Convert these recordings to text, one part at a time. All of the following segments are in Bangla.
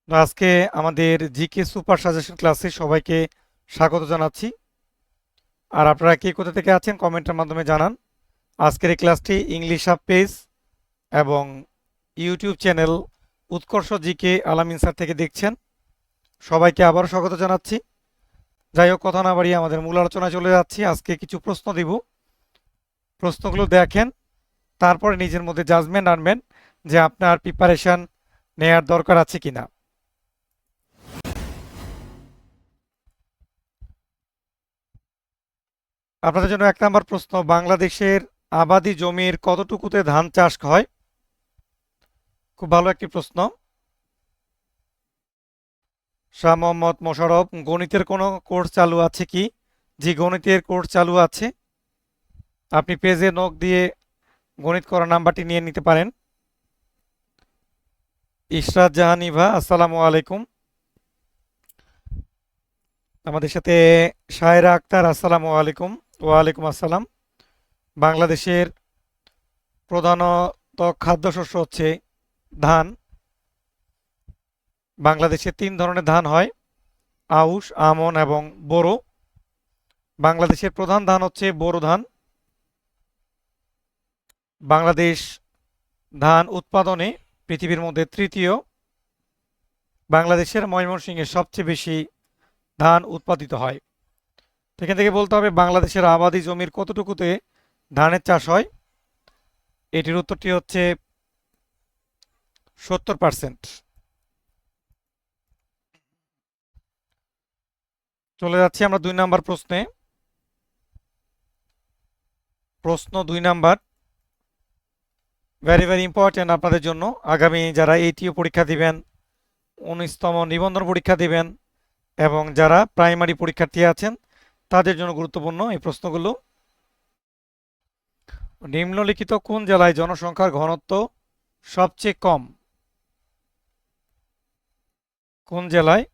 তো আজকে আমাদের জিকে সুপার সাজেশন ক্লাসে সবাইকে স্বাগত জানাচ্ছি। আর আপনারা কে কোথা থেকে আছেন কমেন্টের মাধ্যমে জানান। আজকের এই ক্লাসটি ইংলিশ হাব পেজ এবং ইউটিউব চ্যানেল উৎকর্ষ জিকে আলামিন স্যার থেকে দেখছেন। সবাইকে আবারও স্বাগত জানাচ্ছি। যাই হোক, কথা না বাড়িয়ে আমাদের মূল আলোচনায় চলে যাচ্ছি। আজকে কিছু প্রশ্ন দিব, প্রশ্নগুলো দেখেন, তারপরে নিজের মধ্যে জাজমেন্ট আনবেন যে আপনার প্রিপারেশন নেয়ার দরকার আছে কিনা। আপনাদের জন্য 1 নম্বর প্রশ্ন, বাংলাদেশের আবাদি জমির কতটুকুতে ধান চাষ হয়? খুব ভালো একটি প্রশ্ন। শাহ মোহাম্মদ মোশাররফ, গণিতের কোনো কোর্স চালু আছে কি? জি, গণিতের কোর্স চালু আছে। আপনি পেজে নক দিয়ে গণিত করা নাম্বারটি নিয়ে নিতে পারেন। ইশরাত জাহান ইভা, আসসালামু আলাইকুম। আমাদের সাথে শায়রা আক্তার, আসসালামু আলাইকুম। ওয়ালাইকুম আসসালাম। বাংলাদেশের প্রধানত খাদ্যশস্য হচ্ছে ধান। বাংলাদেশে 3 ধরনের ধান হয়, আউশ, আমন এবং বোরো। বাংলাদেশের প্রধান ধান হচ্ছে বোরো ধান। বাংলাদেশ ধান উৎপাদনে পৃথিবীর মধ্যে তৃতীয়। বাংলাদেশের ময়মনসিংহে সবচেয়ে বেশি ধান উৎপাদিত হয়। এখান থেকে বলতে হবে বাংলাদেশের আবাদি জমির কতটুকুতে ধানের চাষ হয়। এটির উত্তরটি হচ্ছে 70%। চলে যাচ্ছি আমরা 2 নম্বর প্রশ্নে। প্রশ্ন 2 নম্বর, ভেরি ভেরি ইম্পর্টেন্ট আপনাদের জন্য। আগামী যারা এইটিও পরীক্ষা দিবেন, 19তম নিবন্ধন পরীক্ষা দিবেন এবং যারা প্রাইমারি পরীক্ষার্থী আছেন তাদের জন্য গুরুত্বপূর্ণ এই প্রশ্নগুলো। নিম্নলিখিত কোন জেলায় জনসংখ্যার ঘনত্ব সবচেয়ে কম? কোন জেলায়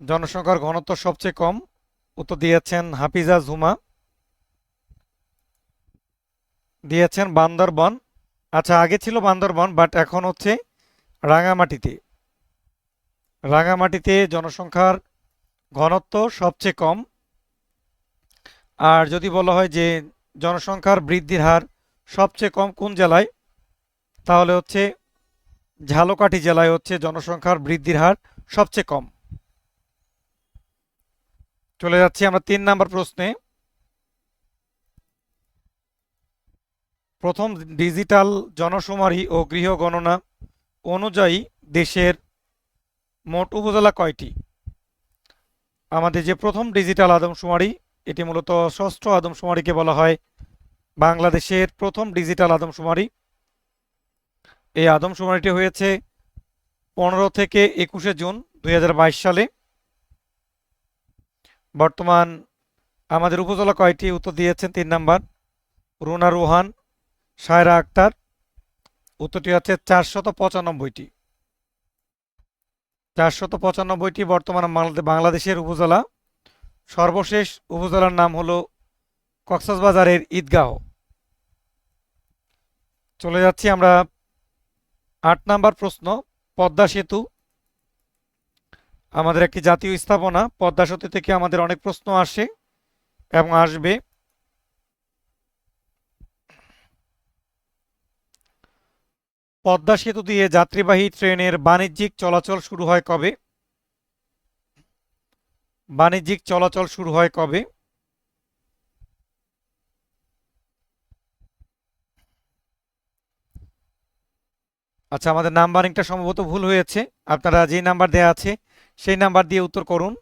জনসংখ্যার ঘনত্ব সবচেয়ে কম? উত্তর দিয়েছেন হাফিজা ঝুমা, দিয়েছেন বান্দরবন। আচ্ছা, আগে ছিল বান্দরবন, বাট এখন হচ্ছে রাঙামাটিতে। রাঙামাটিতে জনসংখ্যার ঘনত্ব সবচেয়ে কম। আর যদি বলা হয় যে জনসংখ্যার বৃদ্ধির হার সবচেয়ে কম কোন জেলায়, তাহলে হচ্ছে ঝালকাঠি জেলায় হচ্ছে জনসংখ্যার বৃদ্ধির হার সবচেয়ে কম। চলে যাচ্ছি আমরা 3 নম্বর প্রশ্নে। প্রথম ডিজিটাল জনশুমারি ও গৃহ গণনা অনুযায়ী দেশের মোট উপজেলা কয়টি? আমাদের যে প্রথম ডিজিটাল আদমশুমারি, এটি মূলত ষষ্ঠ আদমশুমারিকে বলা হয় বাংলাদেশের প্রথম ডিজিটাল আদমশুমারি। এই আদমশুমারিটি হয়েছে 15 থেকে 21 জুন 2022 সালে। বর্তমান আমাদের উপজেলা কয়টি? উত্তর দিয়েছেন 3 নম্বর রুনা রুহান, শায়রা আক্তার। উত্তরটি হচ্ছে 495টি। 495টি বর্তমান বাংলাদেশের উপজেলা। সর্বশেষ উপজেলার নাম হলো কক্সবাজারের ঈদগাঁও। চলে যাচ্ছি আমরা 8 নম্বর প্রশ্ন, পদ্মা সেতু আমাদের একটি জাতীয় স্থাপনা। পদ্মা সেতু থেকে আমাদের অনেক প্রশ্ন আসে এবং আসবে। পদ্মা সেতু দিয়ে যাত্রীবাহী ট্রেনের বাণিজ্যিক চলাচল শুরু হয় কবে? বাণিজ্যিক চলাচল শুরু হয় কবে? আচ্ছা, আমাদের নাম্বারিংটা সম্ভবত ভুল হয়েছে। আপনারা যে নাম্বার দেয়া আছে সেই নাম্বার দিয়ে উত্তর করুন।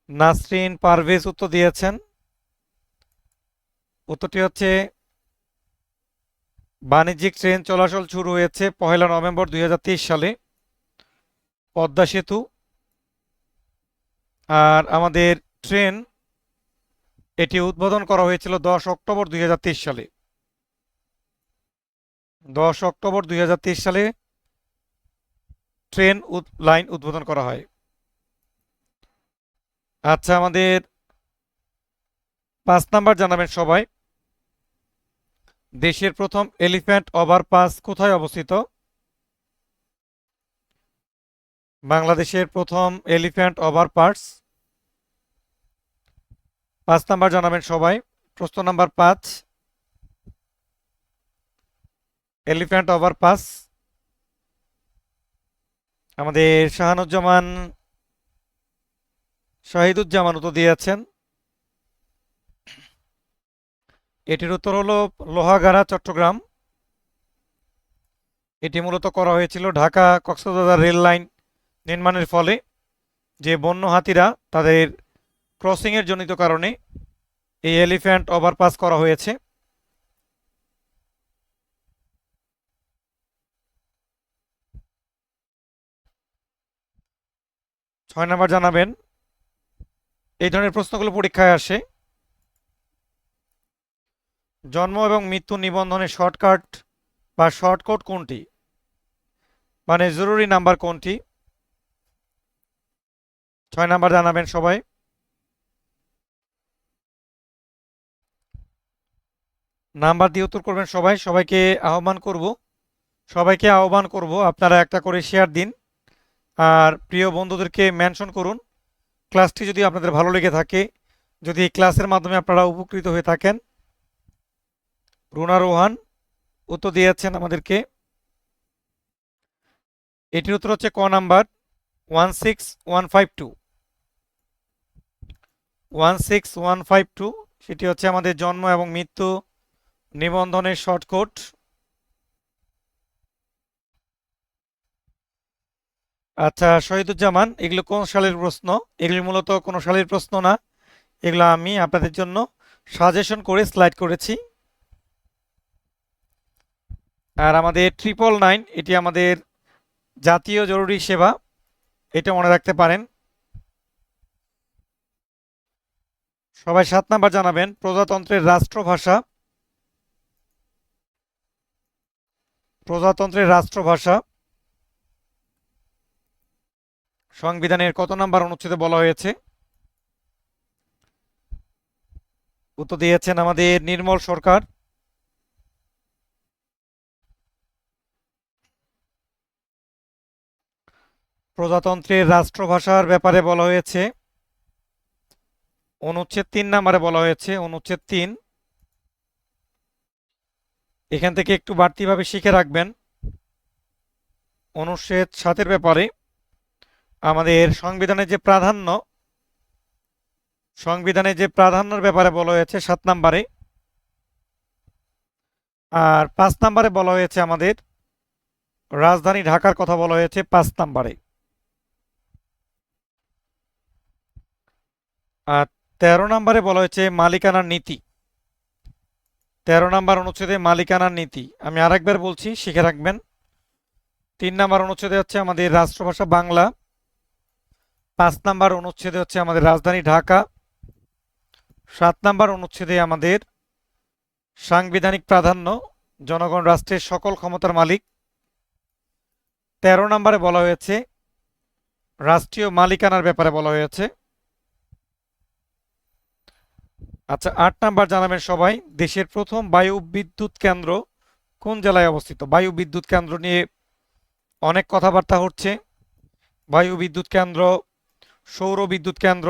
নাসরিন পারভেজ উত্তর দিয়েছেন। উত্তরটি হচ্ছে বাণিজ্যিক ট্রেন চলাচল শুরু হয়েছে 1 নভেম্বর 2023 সালে, পদ্মা সেতু। আর আমাদের ট্রেন এটি উদ্বোধন করা হয়েছিল 10 অক্টোবর 2023 সালে। 10 অক্টোবর 2023 সালে ট্রেন লাইন উদ্বোধন করা হয়। আচ্ছা, আমাদের 5 নম্বর জানাবেন সবাই। দেশের প্রথম এলিফ্যান্ট ওভারপাস কোথায় অবস্থিত? বাংলাদেশের প্রথম এলিফ্যান্ট ওভার পার্স। 5 নাম্বার জানাবেন সবাই। প্রশ্ন নাম্বার 5, এলিফ্যান্ট ওভার পাস। আমাদের শাহিদুজ্জামান উত্তর দিয়েছেন। এটির উত্তর হলো লোহাগাড়া, চট্টগ্রাম। এটি মূলত করা হয়েছিল ঢাকা কক্সবাজার রেল লাইন নির্মাণের ফলে যে বন্য হাতিরা তাদের ক্রসিংয়ের জনিত কারণে এই এলিফ্যান্ট ওভারপাস করা হয়েছে। ছয় নাম্বার জানাবেন। এই ধরনের প্রশ্নগুলো পরীক্ষায় আসে। জন্ম এবং মৃত্যু নিবন্ধনের শর্টকাট বা শর্টকট কোনটি, মানে জরুরি নাম্বার কোনটি? 6 নাম্বার জানাবেন সবাই। নাম্বার দিয়ে উত্তর করবেন সবাই। সবাইকে আহ্বান করব আপনারা একটা করে শেয়ার দিন আর প্রিয় বন্ধুদেরকে মেনশন করুন। ক্লাসটি যদি আপনাদের ভালো লেগে থাকে, যদি এই ক্লাসের মাধ্যমে আপনারা উপকৃত হয়ে থাকেন। রুনা রোহান উত্তর দিয়েছেন আমাদেরকে। এটির উত্তর হচ্ছে ক নাম্বার, 16152। 16152 সেটি হচ্ছে আমাদের জন্ম এবং মৃত্যু নিবন্ধনের শর্টকট। আচ্ছা শহীদুজ্জামান, এগুলো কোন সালের প্রশ্ন? এগুলি মূলত কোনো সালের প্রশ্ন না, এগুলো আমি আপনাদের জন্য সাজেশন করে স্লাইড করেছি। আর আমাদের 999 এটি আমাদের জাতীয় জরুরি সেবা, এটা মনে রাখতে পারেন সবাই। 7 নাম্বার জানাবেন। প্রজাতন্ত্রের রাষ্ট্রভাষা। প্রজাতন্ত্রের রাষ্ট্রভাষা সংবিধানের কত নাম্বার অনুচ্ছেদে বলা হয়েছে? উত্তর দিয়েছেন আমাদের নির্মল সরকার। প্রজাতন্ত্রের রাষ্ট্রভাষার ব্যাপারে বলা হয়েছে অনুচ্ছেদ 3 নাম্বারে বলা হয়েছে, অনুচ্ছেদ 3। এখান থেকে একটু বাড়তিভাবে শিখে রাখবেন। অনুচ্ছেদ 7-এর ব্যাপারে আমাদের সংবিধানের যে প্রাধান্যের ব্যাপারে বলা হয়েছে 7 নাম্বারে। আর 5 নাম্বারে বলা হয়েছে আমাদের রাজধানী ঢাকার কথা বলা হয়েছে 5 নাম্বারে। আর 13 নাম্বারে বলা হয়েছে মালিকানার নীতি। 13 নাম্বার অনুচ্ছেদে মালিকানার নীতি, আমি আরেকবার বলছি শিখে রাখবেন। 3 নাম্বার অনুচ্ছেদে হচ্ছে আমাদের রাষ্ট্রভাষা বাংলা। 5 নাম্বার অনুচ্ছেদে হচ্ছে আমাদের রাজধানী ঢাকা। 7 নাম্বার অনুচ্ছেদে আমাদের সাংবিধানিক প্রাধান্য, জনগণ রাষ্ট্রের সকল ক্ষমতার মালিক। 13 নাম্বারে বলা হয়েছে রাষ্ট্রীয় মালিকানার ব্যাপারে বলা হয়েছে। আচ্ছা 8 নাম্বার জানাবেন সবাই। দেশের প্রথম বায়ু বিদ্যুৎ কেন্দ্র কোন জেলায় অবস্থিত? বায়ু বিদ্যুৎ কেন্দ্র নিয়ে অনেক কথাবার্তা হচ্ছে। বায়ু বিদ্যুৎ কেন্দ্র, সৌর বিদ্যুৎ কেন্দ্র,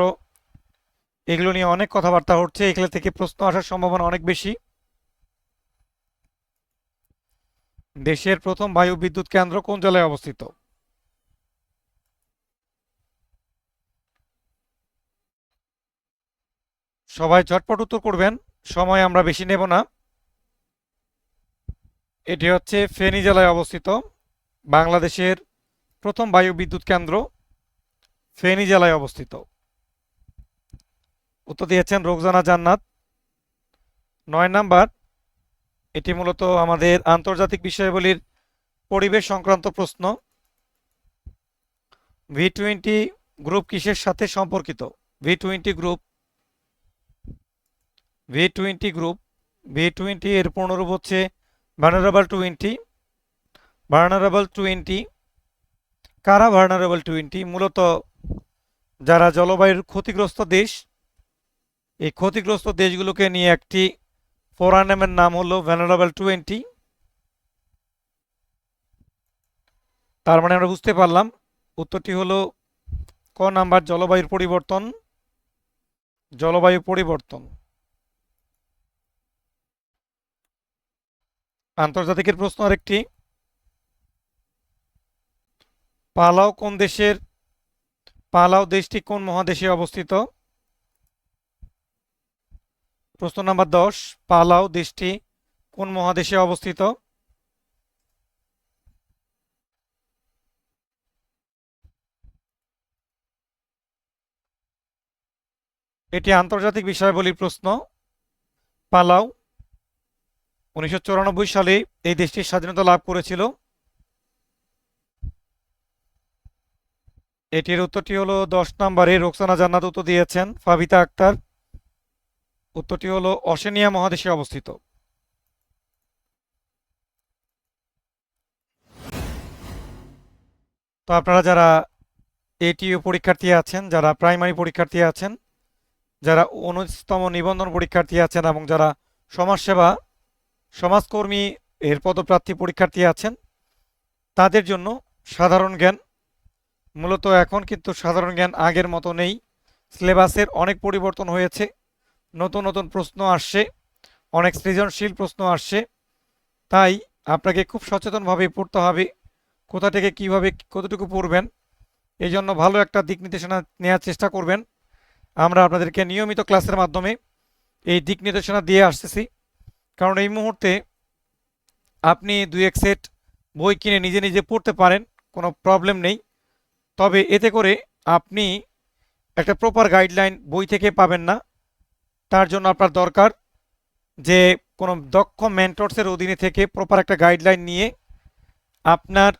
এগুলো নিয়ে অনেক কথাবার্তা হচ্ছে। এগুলো থেকে প্রশ্ন আসার সম্ভাবনা অনেক বেশি। দেশের প্রথম বায়ু বিদ্যুৎ কেন্দ্র কোন জেলায় অবস্থিত? সবাই ঝটপট উত্তর করবেন, সময় আমরা বেশি নেব না। এটি হচ্ছে ফেনী জেলায় অবস্থিত। বাংলাদেশের প্রথম বায়ু বিদ্যুৎ কেন্দ্র ফেনী জেলায় অবস্থিত। উত্তর দিয়েছেন রোকজানা জান্নাত। 9 নাম্বার, এটি মূলত আমাদের আন্তর্জাতিক বিষয়াবলীর পরিবেশ সংক্রান্ত প্রশ্ন। V20 গ্রুপ কিসের সাথে সম্পর্কিত? V20 group, V20 group, V20 এর পূর্ণরূপ হচ্ছে ভার্নারেবল 20। ভার্নারেবল 20 কারা? ভার্নারেবল 20 মূলত যারা জলবায়ুর ক্ষতিগ্রস্ত দেশ, এই ক্ষতিগ্রস্ত দেশগুলোকে নিয়ে একটি ফোরামের নাম হলো ভার্নারেবল 20। তার মানে আমরা বুঝতে পারলাম উত্তরটি হলো ক নাম্বার, জলবায়ুর পরিবর্তন। জলবায়ু পরিবর্তন। আন্তর্জাতিকের প্রশ্ন আরেকটি, পালাও কোন দেশের, পালাও দেশটি কোন মহাদেশে অবস্থিত? প্রশ্ন নাম্বার 10, পালাও দেশটি কোন মহাদেশে অবস্থিত? এটি আন্তর্জাতিক বিষয়াবলীর প্রশ্ন। পালাও 1994 সালে এই দেশটির স্বাধীনতা লাভ করেছিল। এটির উত্তরটি হলো 10 নম্বরে রোকসানা জান্নাত উত্তর দিয়েছেন। ফাবিতা আক্তার, উত্তরটি হলো অশেনিয়া মহাদেশে অবস্থিত। তো আপনারা যারা এটিইউ পরীক্ষার্থী আছেন, যারা প্রাইমারি পরীক্ষার্থী আছেন, যারা 19তম নিবন্ধন পরীক্ষার্থী আছেন এবং যারা সমাজসেবা সমাজকর্মী এর পদপ্রার্থী পরীক্ষার্থী আছেন, তাদের জন্য সাধারণ জ্ঞান, মূলত এখন কিন্তু সাধারণ জ্ঞান আগের মতো নেই। সিলেবাসের অনেক পরিবর্তন হয়েছে, নতুন নতুন প্রশ্ন আসছে, অনেক সৃজনশীল প্রশ্ন আসছে। তাই আপনাকে খুব সচেতনভাবে পড়তে হবে, কোথা থেকে কিভাবে কতটুকু পড়বেন, এই জন্য ভালো একটা দিক নির্দেশনা নেওয়ার চেষ্টা করবেন। আমরা আপনাদেরকে নিয়মিত ক্লাসের মাধ্যমে এই দিক নির্দেশনা দিয়ে আসতেছি। কারণ এই মুহূর্তে আপনি 2-1 সেট বই কিনে নিজে নিজে পড়তে পারেন, কোনো প্রবলেম নেই। তবে এতে করে আপনি একটা প্রপার গাইডলাইন বই থেকে পাবেন না। তার জন্য আপনার দরকার যে কোনো দক্ষ মেন্টরসের অধীনে থেকে প্রপার একটা গাইডলাইন নিয়ে আপনার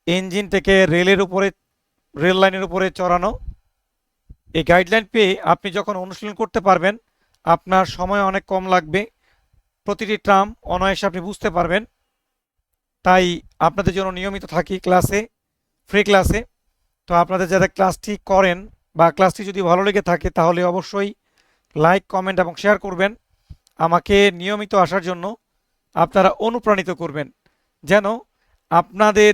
ইঞ্জিন থেকে রেল লাইনের উপরে চড়ানো। এই গাইডলাইন পেয়ে আপনি যখন অনুশীলন করতে পারবেন, আপনার সময় অনেক কম লাগবে, প্রতিটি টার্ম অনায়াসে আপনি বুঝতে পারবেন। তাই আপনাদের জন্য নিয়মিত থাকি ক্লাসে, ফ্রি ক্লাসে। তো আপনাদের যারা ক্লাসটি করেন বা ক্লাসটি যদি ভালো লেগে থাকে তাহলে অবশ্যই লাইক, কমেন্ট এবং শেয়ার করবেন। আমাকে নিয়মিত আসার জন্য আপনারা অনুপ্রাণিত করবেন, যেন আপনাদের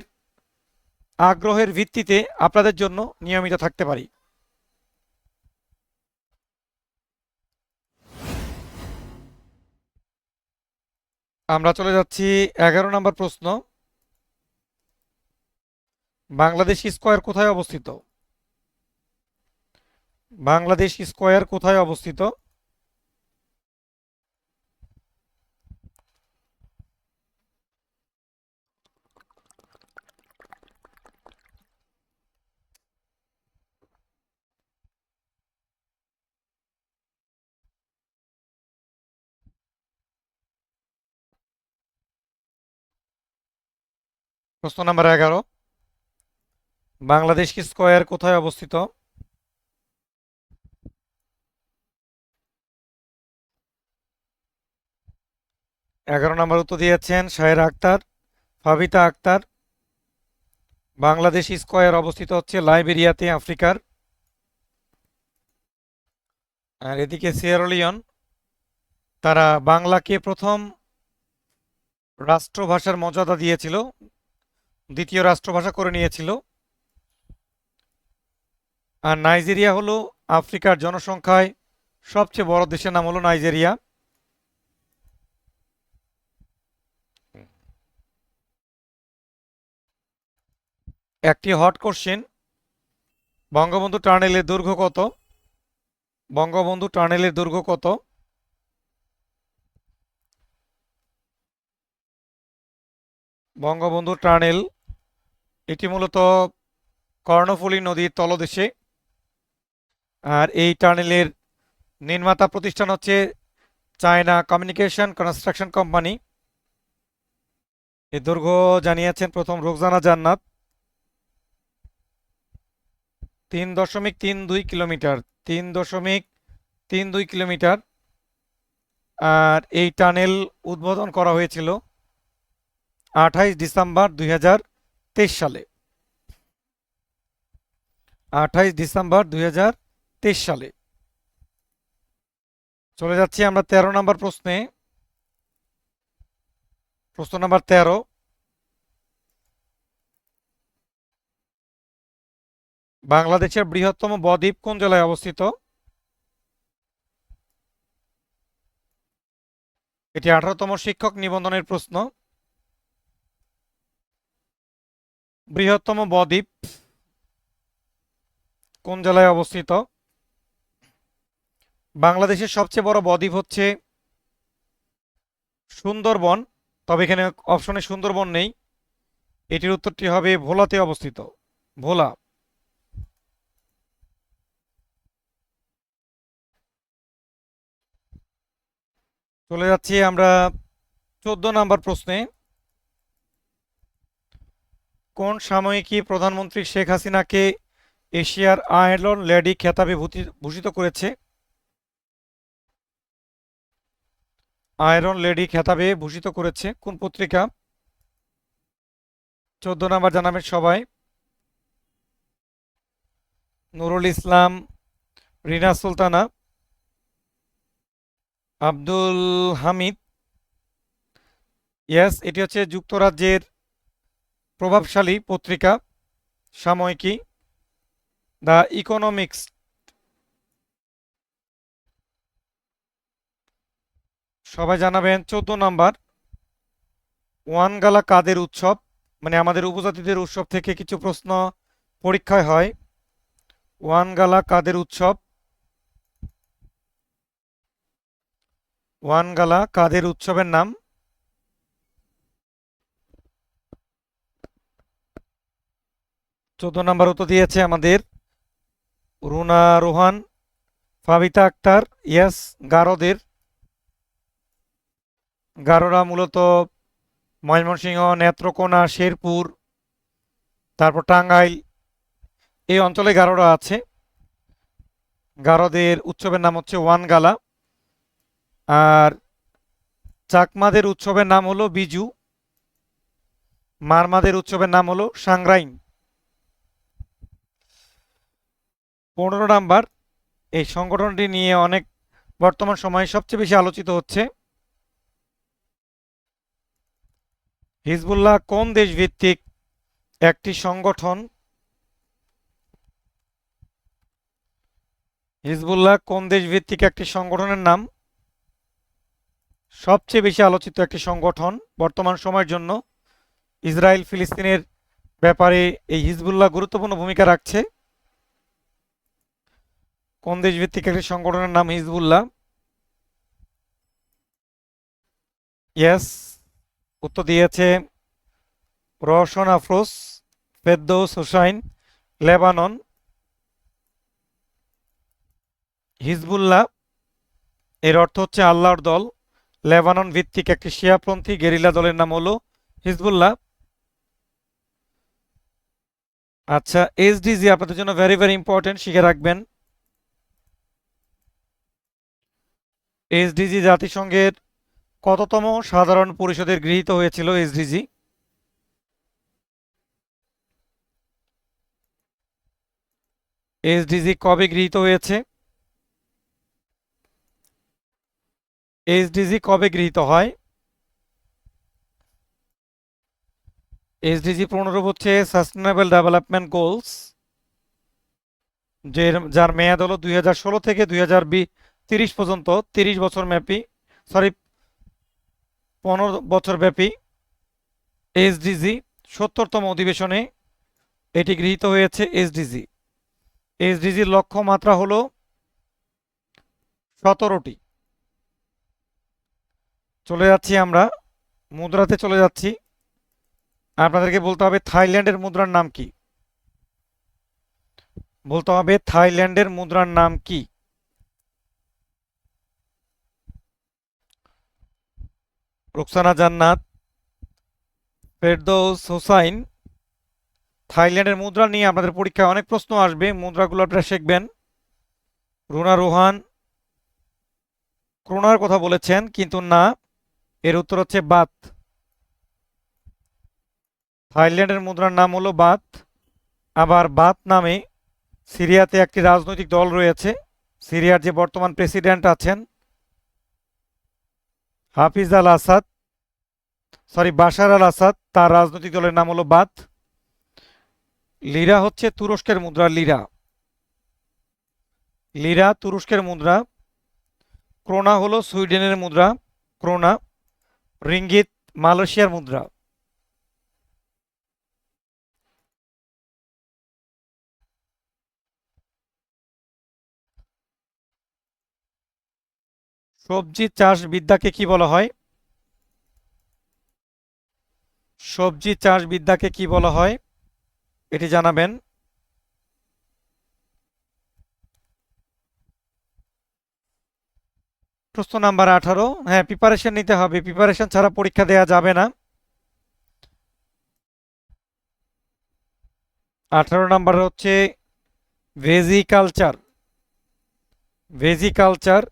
আগ্রহের ভিত্তিতে আপনাদের জন্য নিয়মিত থাকতে পারি। আমরা চলে যাচ্ছি 11 নম্বর প্রশ্ন, বাংলাদেশ স্কয়ার কোথায় অবস্থিত? বাংলাদেশ স্কয়ার কোথায় অবস্থিত? প্রশ্ন নাম্বার 11, বাংলাদেশ স্কয়ার কোথায় অবস্থিত? 11 নম্বর উত্তর দিয়েছেন শাহেরা আক্তার, ফাবিতা আক্তার। বাংলাদেশ স্কয়ার অবস্থিত হচ্ছে লাইবেরিয়াতে, আফ্রিকার। আর এদিকে সিয়েরা লিওন, তারা বাংলাকে প্রথম রাষ্ট্রভাষার মর্যাদা দিয়েছিল, দ্বিতীয় রাষ্ট্রভাষা করে নিয়েছিল। আর নাইজেরিয়া হলো আফ্রিকার জনসংখ্যায় সবচেয়ে বড় দেশের নাম হলো নাইজেরিয়া। একটি হট কোশ্চেন, বঙ্গবন্ধু টানেলের দৈর্ঘ্য কত? বঙ্গবন্ধু টানেলের দৈর্ঘ্য কত? বঙ্গবন্ধু টানেল এটি মূলত কর্ণফুলী নদীর তলদেশে। আর এই টানেলের নির্মাতা প্রতিষ্ঠান হচ্ছে চায়না কমিউনিকেশন কনস্ট্রাকশন কোম্পানি। এর দৈর্ঘ্য জানিয়েছেন প্রথম রোকসানা জান্নাত, 3.32 কিলোমিটার। 3.32 কিলোমিটার। আর এই টানেল উদ্বোধন করা হয়েছিল 28 ডিসেম্বর 2023 সালে। 28 ডিসেম্বর 2023 সালে। চলে যাচ্ছি আমরা 13 নম্বর প্রশ্নে। প্রশ্ন নাম্বার 13, বাংলাদেশের বৃহত্তম বদ্বীপ কোন জেলায় অবস্থিত? এটি 18তম শিক্ষক নিবন্ধনের প্রশ্ন। বৃহত্তম বদ্বীপ কোন জেলায় অবস্থিত? বাংলাদেশের সবচেয়ে বড় বদ্বীপ হচ্ছে সুন্দরবন, তবে এখানে অপশনে সুন্দরবন নেই। এটির উত্তরটি হবে ভোলাতে অবস্থিত, ভোলা। চলে যাচ্ছি আমরা 14 নম্বর প্রশ্নে। কোন সাময়িকী প্রধানমন্ত্রী শেখ হাসিনাকে এশিয়ার আয়রন লেডি খেতাবে ভূষিত করেছে? আয়রন লেডি খেতাবে ভূষিত করেছে কোন পত্রিকা? 14 নম্বর জানাবেন সবাই। নুরুল ইসলাম, রিনা সুলতানা, আব্দুল হামিদ। ইয়েস, এটি হচ্ছে যুক্তরাজ্যের প্রভাবশালী পত্রিকা সাময়িকী দ্য ইকোনমিক্স। সবাই জানাবেন 14 নম্বর। ওয়ানগালা কাদের উৎসব? মানে আমাদের উপজাতিদের উৎসব থেকে কিছু প্রশ্ন পরীক্ষায় হয়। ওয়ানগালা কাদের উৎসব? ওয়ানগালা কাদের উৎসবের নাম? 14 নম্বর উত্তর দিয়েছে আমাদের রুনা রোহান, ফাবিতা আক্তার। ইয়েস, গারোদের। গারোরা মূলত ময়মনসিংহ, নেত্রকোনা, শেরপুর, তারপর টাঙ্গাইল, এই অঞ্চলে গারোরা আছে। গারোদের উৎসবের নাম হচ্ছে ওয়ানগালা। আর চাকমাদের উৎসবের নাম হলো বিজু। মারমাদের উৎসবের নাম হলো সাংগ্রাইন। 15 নম্বর, এই সংগঠনটি নিয়ে অনেক বর্তমান সময়ে সবচেয়ে বেশি আলোচিত হচ্ছে। হিজবুল্লাহ কোন দেশ ভিত্তিক একটি সংগঠন? হিজবুল্লাহ কোন দেশ ভিত্তিক একটি সংগঠনের নাম? সবচেয়ে বেশি আলোচিত একটি সংগঠন বর্তমান সময়ের জন্য। ইসরায়েল ফিলিস্তিনের ব্যাপারে এই হিজবুল্লাহ গুরুত্বপূর্ণ ভূমিকা রাখছে। কোন দেশ ভিত্তিক একটি সংগঠনের নাম হিজবুল্লাহ? ইয়েস, উত্তর দিয়েছে রওশন আফরোজ, ফেরদৌস হুসাইন, লেবানন। হিজবুল্লাহ এর অর্থ হচ্ছে আল্লাহর দল। লেবানন ভিত্তিক একটি শিয়াপন্থী গেরিলা দলের নাম হলো হিজবুল্লাহ। আচ্ছা, এসডিজি আপনাদের জন্য ভেরি ভেরি ইম্পর্টেন্ট, শিখে রাখবেন। এসডিজি জাতিসংঘের কততম সাধারণ পরিষদের গৃহীত হয়েছিল? এসডিজি এসডিজি কবে গৃহীত হয়েছে? এসডিজি কবে গৃহীত হয়? এসডিজি 15 হচ্ছে সাস্টেনেবল ডেভেলপমেন্ট গোলস, যার মেয়াদ হলো 2016 থেকে 2030 পর্যন্ত, 30 বছর ব্যাপী, সরি 15 বছর ব্যাপী। এসডিজি 70তম অধিবেশনে এটি গৃহীত হয়েছে। এসডিজি এসডিজির লক্ষ্যমাত্রা হলো 17টি। চলে যাচ্ছি আমরা মুদ্রাতে চলে যাচ্ছি। আপনাদেরকে বলতে হবে থাইল্যান্ডের মুদ্রার নাম কি? বলতে হবে থাইল্যান্ডের মুদ্রার নাম কি? রুকসানা জান্নাত, ফেরদৌস হোসাইন। থাইল্যান্ডের মুদ্রা নিয়ে আপনাদের পরীক্ষায় অনেক প্রশ্ন আসবে, মুদ্রাগুলো আপনারা শিখবেন। রুনা রোহান ক্রোনার কথা বলেছেন, কিন্তু না, এর উত্তর হচ্ছে বাত। থাইল্যান্ডের মুদ্রার নাম হলো বাত। আবার বাত নামে সিরিয়াতে একটি রাজনৈতিক দল রয়েছে। সিরিয়ার যে বর্তমান প্রেসিডেন্ট আছেন হাফিজ আল আসাদ, সরি বাশার আল আসাদ, তার রাজনৈতিক দলের নাম হলো বাত। লিরা হচ্ছে তুরস্কের মুদ্রা। লিরা, লিরা তুরস্কের মুদ্রা। ক্রোনা হলো সুইডেনের মুদ্রা, ক্রোনা। রিঙ্গিত মালয়েশিয়ার মুদ্রা। সবজি চাষ বিদ্যাকে কি বলা হয়? সবজি চাষ বিদ্যাকে কি বলা হয় এটি জানাবেন। প্রশ্ন নাম্বার 18। হ্যাঁ, প্রিপারেশন নিতে হবে, প্রিপারেশন ছাড়া পরীক্ষা দেওয়া যাবে না। 18 নাম্বার হচ্ছে ভেজিকালচার। ভেজিকালচার।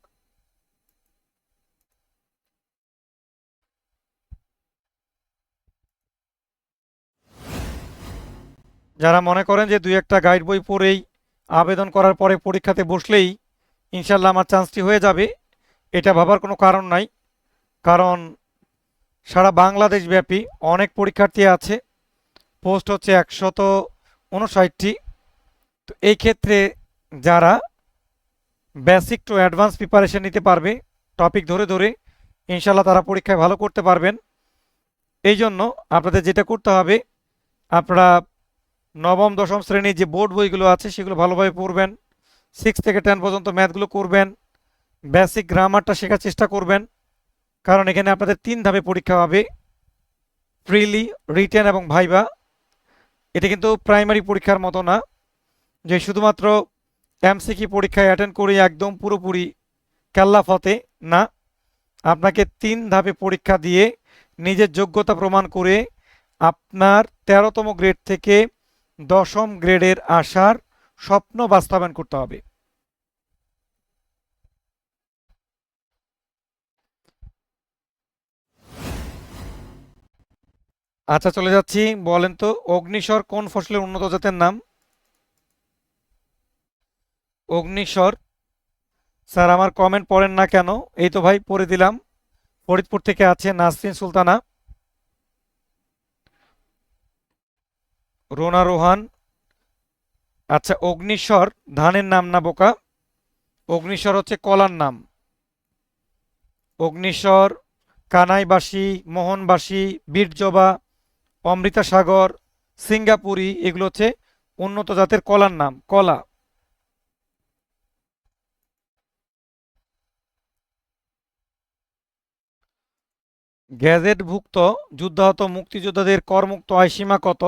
যারা মনে করেন যে দুই একটা গাইড বই পড়েই আবেদন করার পরে পরীক্ষাতে বসলেই ইনশাল্লাহ আমার চান্সটি হয়ে যাবে, এটা ভাবার কোনো কারণ নাই। কারণ সারা বাংলাদেশ ব্যাপী অনেক পরীক্ষার্থী আছে, পোস্ট হচ্ছে 159টি। তো এই ক্ষেত্রে যারা বেসিক টু অ্যাডভান্স প্রিপারেশন নিতে পারবে টপিক ধরে ধরে, ইনশাল্লাহ তারা পরীক্ষায় ভালো করতে পারবেন। এই জন্য আপনাদের যেটা করতে হবে, আপনারা নবম দশম শ্রেণীর যে বোর্ড বইগুলো আছে সেগুলো ভালোভাবে পড়বেন, 6 থেকে 10 পর্যন্ত ম্যাথগুলো করবেন, বেসিক গ্রামারটা শেখার চেষ্টা করবেন। কারণ এখানে আপনাদের 3 ধাপে পরীক্ষা হবে, প্রিলি, রিটেন এবং ভাইবা। এটা কিন্তু প্রাইমারি পরীক্ষার মতো না যে শুধুমাত্র এমসিকিউ পরীক্ষায় অ্যাটেন্ড করে একদম পুরোপুরি কেল্লা ফতে না। আপনাকে 3 ধাপে পরীক্ষা দিয়ে নিজের যোগ্যতা প্রমাণ করে আপনার 13তম গ্রেড থেকে 10ম গ্রেডের আসার স্বপ্ন বাস্তবায়ন করতে হবে। আচ্ছা, চলে যাচ্ছি। বলেন তো অগ্নিস্বর কোন ফসলের উন্নত জাতের নাম? অগ্নিস্বর। স্যার আমার কমেন্ট পড়েন না কেন? এই তো ভাই পড়ে দিলাম। ফরিদপুর থেকে আছে নাসরিন সুলতানা। রোনা রোহান। আচ্ছা, অগ্নিস্বর ধানের নাম না বোকা, অগ্নিস্বর হচ্ছে কলার নাম। অগ্নিস্বর, কানাইবাসী, মোহনবাসী, বীরজবা, অমৃতা সাগর, সিঙ্গাপুরি এগুলো হচ্ছে উন্নত জাতের কলার নাম, কলা। গ্যাজেটভুক্ত যুদ্ধাহত মুক্তিযোদ্ধাদের করমুক্ত আয়সীমা কত?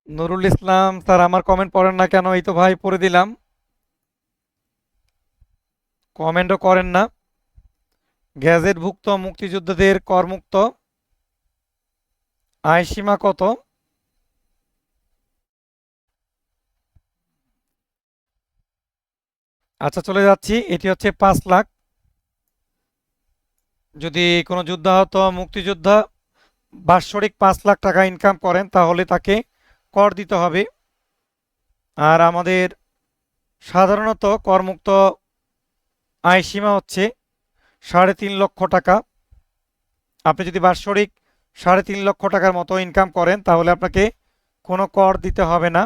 নুরুল ইসলাম। স্যার আমার কমেন্ট পড়েন না কেন? এই তো ভাই পড়ে দিলাম, কমেন্টও করেন না। গ্যাজেটভুক্ত মুক্তিযোদ্ধাদের করমুক্ত আয়সীমা কত? আচ্ছা, চলে যাচ্ছি। এটি হচ্ছে 5 লাখ। যদি কোনো যুদ্ধাহত মুক্তিযোদ্ধা বাৎসরিক 5 লাখ টাকা ইনকাম করেন তাহলে তাকে কর দিতে হবে। আর আমাদের সাধারণত করমুক্ত আয়সীমা হচ্ছে 3.5 লক্ষ টাকা। আপনি যদি বাৎসরিক 3.5 লক্ষ টাকার মতো ইনকাম করেন তাহলে আপনাকে কোনো কর দিতে হবে না।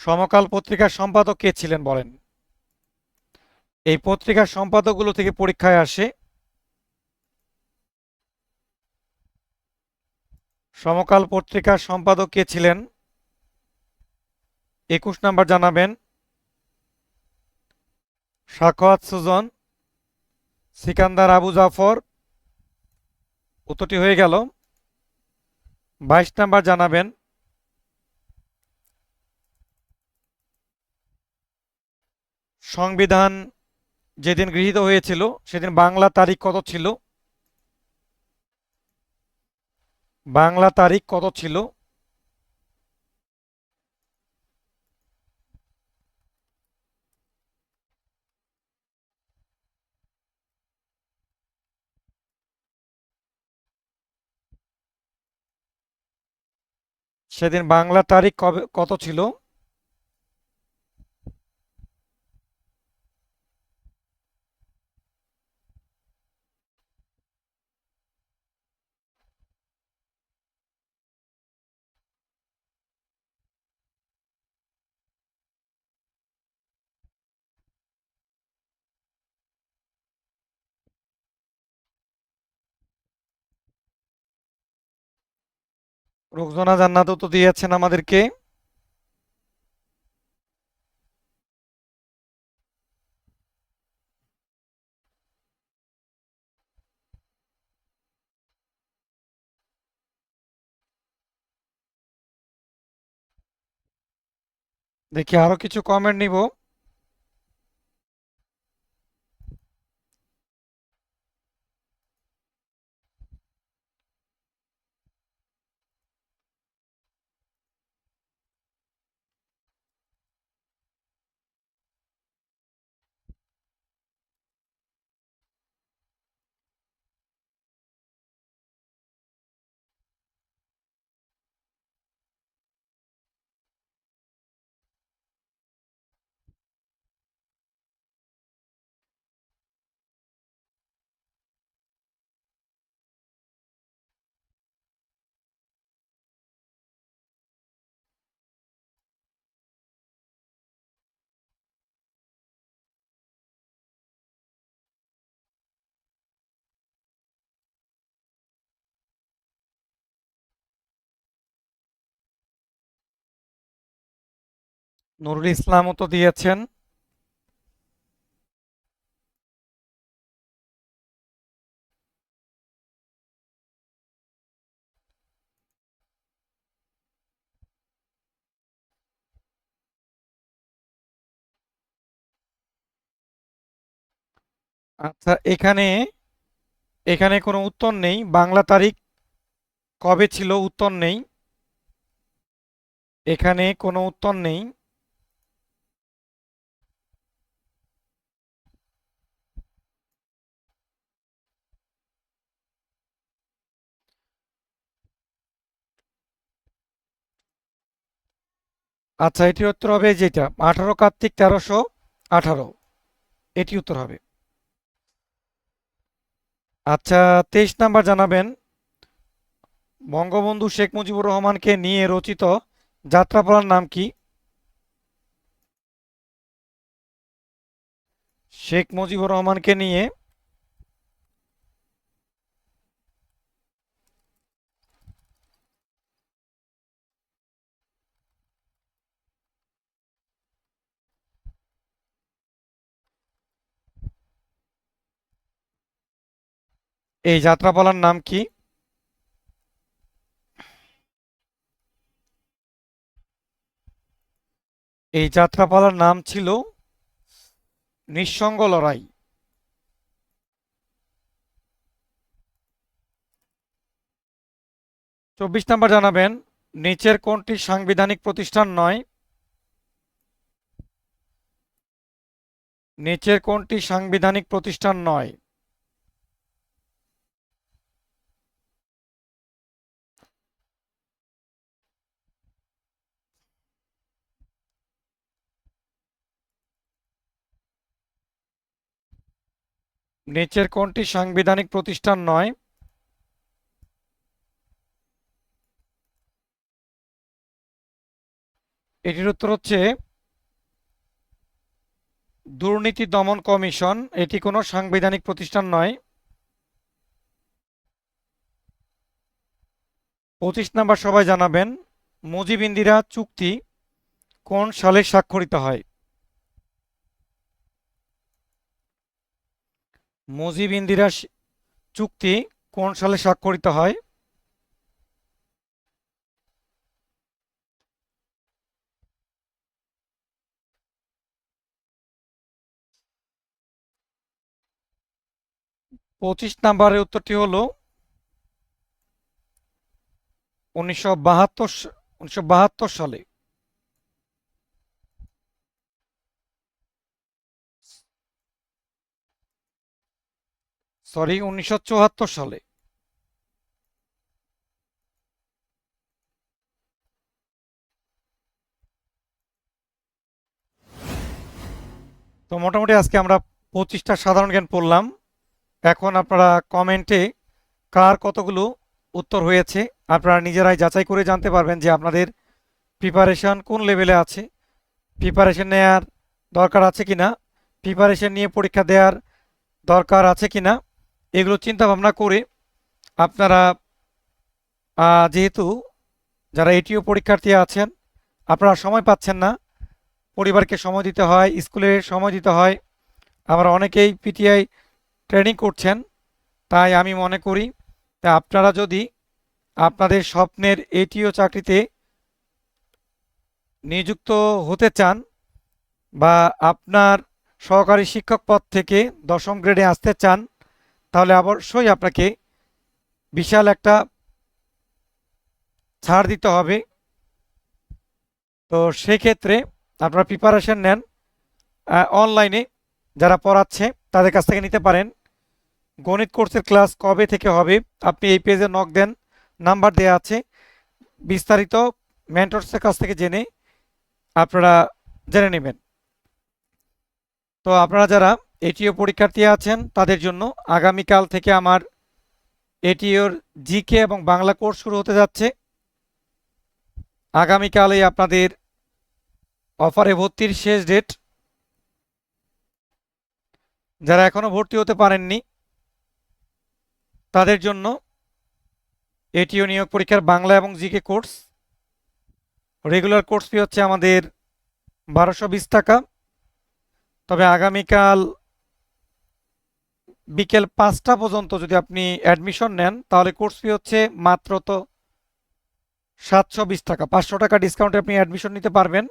সমকাল পত্রিকার সম্পাদক কে ছিলেন বলেন? এই পত্রিকার সম্পাদকগুলো থেকে পরীক্ষায় আসে। সমকাল পত্রিকার সম্পাদক কে ছিলেন? 21 নাম্বার জানাবেন। সাখাওয়াত সুজন, সিকান্দার আবু জাফর। উত্তরটি হয়ে গেল। 22 নাম্বার জানাবেন। সংবিধান যেদিন গৃহীত হয়েছিল সেদিন বাংলা তারিখ কত ছিল? বাংলা তারিখ কত ছিল? সেদিন বাংলা তারিখ কবে কত ছিল? রোকসানা জান্নাতও তো দিয়েছেন আমাদেরকে। দেখি আরো কিছু কমেন্ট নিব। নুরুল ইসলামও তো দিয়েছেন। আচ্ছা, এখানে এখানে কোনো উত্তর নেই। বাংলা তারিখ কবে ছিল উত্তর নেই। এখানে কোনো উত্তর নেই। আচ্ছা, এটির উত্তর হবে যেটা 18 কার্তিক 1318। এটি উত্তর হবে। আচ্ছা, 23 নাম্বার জানাবেন। বঙ্গবন্ধু শেখ মুজিবুর রহমানকে নিয়ে রচিত যাত্রাপালার নাম কি? শেখ মুজিবুর রহমানকে নিয়ে এই যাত্রাপালার নাম কি? এই যাত্রাপালার নাম ছিল নিঃসঙ্গ লড়াই। 24 নাম্বার জানাবেন। নিচের কোনটি সাংবিধানিক প্রতিষ্ঠান নয়? নিচের কোনটি সাংবিধানিক প্রতিষ্ঠান নয়? নিচের কোনটি সাংবিধানিক প্রতিষ্ঠান নয়? এটির উত্তর হচ্ছে দুর্নীতি দমন কমিশন। এটি কোনো সাংবিধানিক প্রতিষ্ঠান নয়। 25 নাম্বার সবাই জানাবেন। মুজিব ইন্দিরা চুক্তি কোন সালে স্বাক্ষরিত হয়? মুজিব ইন্দিরা চুক্তি কোন সালে স্বাক্ষরিত হয়? 25 নাম্বারের উত্তরটি হলো 1972 সালে। সরি, 1974 সালে। তো মোটামুটি আজকে আমরা 25টা সাধারণ জ্ঞান পড়লাম। এখন আপনারা কমেন্টে কার কতগুলো উত্তর হয়েছে আপনারা নিজেরাই যাচাই করে জানতে পারবেন যে আপনাদের প্রিপারেশন কোন লেভেলে আছে, প্রিপারেশন নেওয়ার দরকার আছে কিনা, প্রিপারেশন নিয়ে পরীক্ষা দেওয়ার দরকার আছে কিনা, এগুলো চিন্তা ভাবনা করে আপনারা যেহেতু যারা এটিও পরীক্ষার্থী আছেন আপনারা সময় পাচ্ছেন না, পরিবারকে সময় দিতে হয়, স্কুলে সময় দিতে হয়, আবার অনেকেই পিটিআই ট্রেনিং করছেন। তাই আমি মনে করি তা আপনারা যদি আপনাদের স্বপ্নের এটিও চাকরিতে নিযুক্ত হতে চান বা আপনার সহকারী শিক্ষক পদ থেকে 10ম গ্রেডে আসতে চান তাহলে অবশ্যই আপনাকে বিশাল একটা ছাড় দিতে হবে। তো সেক্ষেত্রে আপনারা প্রিপারেশন নেন, অনলাইনে যারা পড়াচ্ছে তাদের কাছ থেকে নিতে পারেন। গণিত কোর্সের ক্লাস কবে থেকে হবে আপনি এই পেজে নক দেন, নাম্বার দেওয়া আছে, বিস্তারিত মেন্টরসের কাছ থেকে জেনে আপনারা জেনে নেবেন। তো আপনারা যারা এটিও পরীক্ষার্থী আছেন তাদের জন্য আগামীকাল থেকে আমার এটিওর জিকে এবং বাংলা কোর্স শুরু হতে যাচ্ছে। আগামীকালই আপনাদের অফারে ভর্তির শেষ ডেট। যারা এখনো ভর্তি হতে পারেননি তাদের জন্য এটিও নিয়োগ পরীক্ষার বাংলা এবং GK course regular course fee হচ্ছে আমাদের 1220 টাকা। তবে আগামীকাল বিকেল 5টা পর্যন্ত যদি আপনি অ্যাডমিশন নেন তাহলে কোর্স ফি হচ্ছে মাত্র তো 720 টাকা, 500 টাকা ডিসকাউন্টে আপনি অ্যাডমিশন নিতে পারবেন।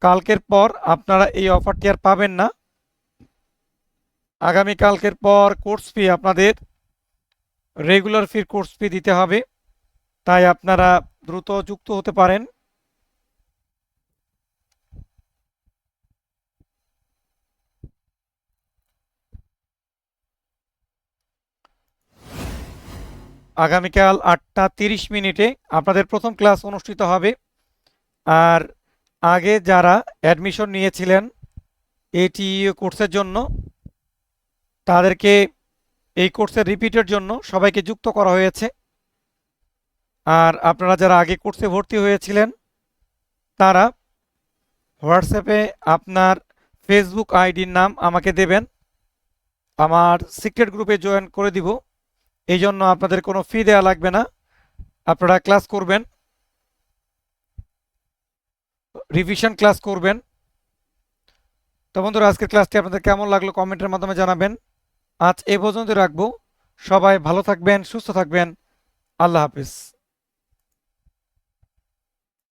কালকের পর আপনারা এই অফারটি আর পাবেন না। আগামীকালকের পর কোর্স ফি আপনাদের রেগুলার ফির কোর্স ফি দিতে হবে, তাই আপনারা দ্রুত যুক্ত হতে পারেন। আগামীকাল 8টা 30 মিনিটে আপনাদের প্রথম ক্লাস অনুষ্ঠিত হবে। আর আগে যারা অ্যাডমিশন নিয়েছিলেন এটি কোর্সের জন্য তাদেরকে এই কোর্সের রিপিটের জন্য সবাইকে যুক্ত করা হয়েছে। আর আপনারা যারা আগে কোর্সে ভর্তি হয়েছিলেন তারা হোয়াটসঅ্যাপে আপনার ফেসবুক আইডির নাম আমাকে দেবেন, আমার সিক্রেট গ্রুপে জয়েন করে দিব। এই জন্য আপনাদের কোনো ফি দেওয়া লাগবে না, আপনারা ক্লাস করবেন, রিভিশন ক্লাস করবেন। তো বন্ধুরা আজকের ক্লাসটি আপনাদের কেমন লাগলো কমেন্টের মাধ্যমে জানাবেন। আজ এ পর্যন্ত রাখবো। সবাই ভালো থাকবেন, সুস্থ থাকবেন। আল্লাহ হাফিজ।